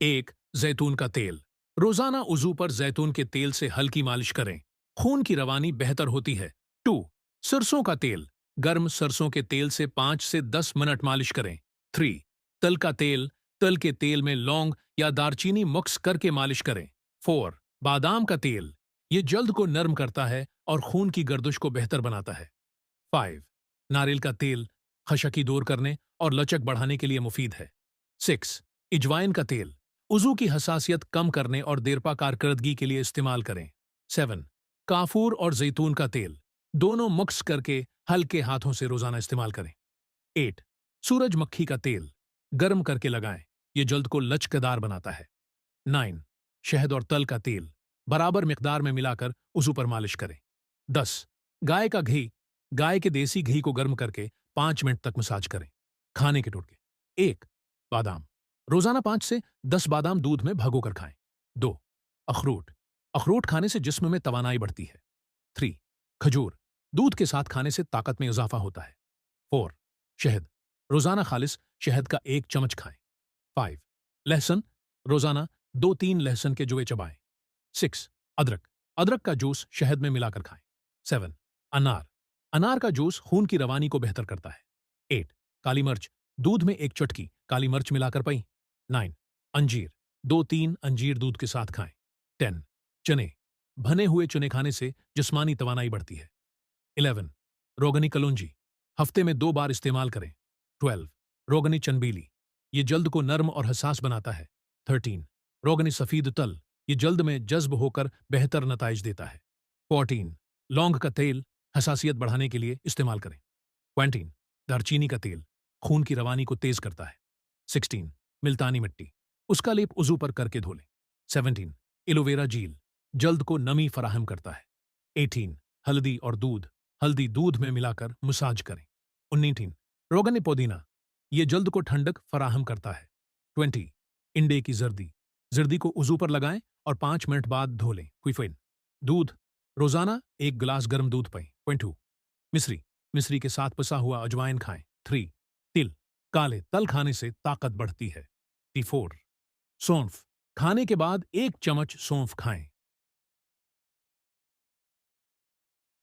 एक, जैतून का तेल। रोजाना उजू पर जैतून के तेल से हल्की मालिश करें। खून की रवानी बेहतर होती है। टू, सरसों का तेल। गर्म सरसों के तेल से 5 से 10 मिनट मालिश करें। थ्री, तल का तेल। तल के तेल में लौंग या दालचीनी मिक्स करके मालिश करें। फोर, बादाम का तेल। ये जल्द को नर्म करता है और खून की गर्दिश को बेहतर बनाता है। फाइव, नारियल का तेल। खशकी दूर करने और लचक बढ़ाने के लिए मुफीद है। सिक्स, इजवाइन का तेल। उजू की हसासियत कम करने और देरपा कारकर्दगी के लिए इस्तेमाल करें। सेवन, काफूर और जैतून का तेल। दोनों मिक्स करके हल्के हाथों से रोजाना इस्तेमाल करें। एट, सूरजमुखी का तेल। गर्म करके लगाएं। यह जल्द को लचकदार बनाता है। नाइन, शहद और तल का तेल। बराबर मिकदार में मिलाकर उजू पर मालिश करें। 10, गाय का घी। गाय के देसी घी को गर्म करके 5 मिनट तक मसाज करें। खाने के टुटके। एक, बादाम। रोजाना 5 से 10 बादाम दूध में भिगोकर खाएं। दो, अखरोट। अखरोट खाने से जिस्म में तवानाई बढ़ती है। थ्री, खजूर। दूध के साथ खाने से ताकत में इजाफा होता है। फोर, शहद। रोजाना खालिस शहद का 1 चम्मच खाएं। फाइव, लहसुन। रोजाना 2-3 लहसुन के जुए चबाएं। सिक्स, अदरक। अदरक का जूस शहद में मिलाकर खाएं। सेवन, अनार। अनार का जूस खून की रवानी को बेहतर करता है। एट, काली मिर्च। दूध में 1 चुटकी काली मिर्च मिलाकर पई। नाइन, अंजीर। 2-3 अंजीर दूध के साथ खाएं। 10, चने। भने हुए चने खाने से जिस्मानी तवानाई बढ़ती है। 11, रोगनी कलौंजी। हफ्ते में 2 बार इस्तेमाल करें। 12, रोगनी चनबीली। ये जल्द को नर्म और हसास बनाता है। 13, रोगनी सफीद तल। ये जल्द में जज्ब होकर बेहतर नताइज देता है। 14, लौंग का तेल। हसासियत बढ़ाने के लिए इस्तेमाल करें। 20, दारचीनी का तेल। खून की रवानी को तेज करता है। 16, मिल्तानी मिट्टी। उसका लेप उजू पर करके धो लें। 17, एलोवेरा जील। जल्द को नमी फराहम करता है। 18, हल्दी और दूध। हल्दी दूध में मिलाकर मसाज करें। 19, रोगन पुदीना। ये जल्द को ठंडक फराहम करता है। 20, इंडे की जर्दी। जर्दी को उजू पर लगाएं और 5 मिनट बाद धो लें। क्विफिन। दूध। रोजाना 1 गिलास गर्म दूध पिएं। 22, मिश्री। मिश्री के साथ पिसा हुआ अजवाइन खाएं। 3, तिल। काले तल खाने से ताकत बढ़ती है। 4, सौंफ। खाने के बाद 1 चम्मच सौंफ खाएं।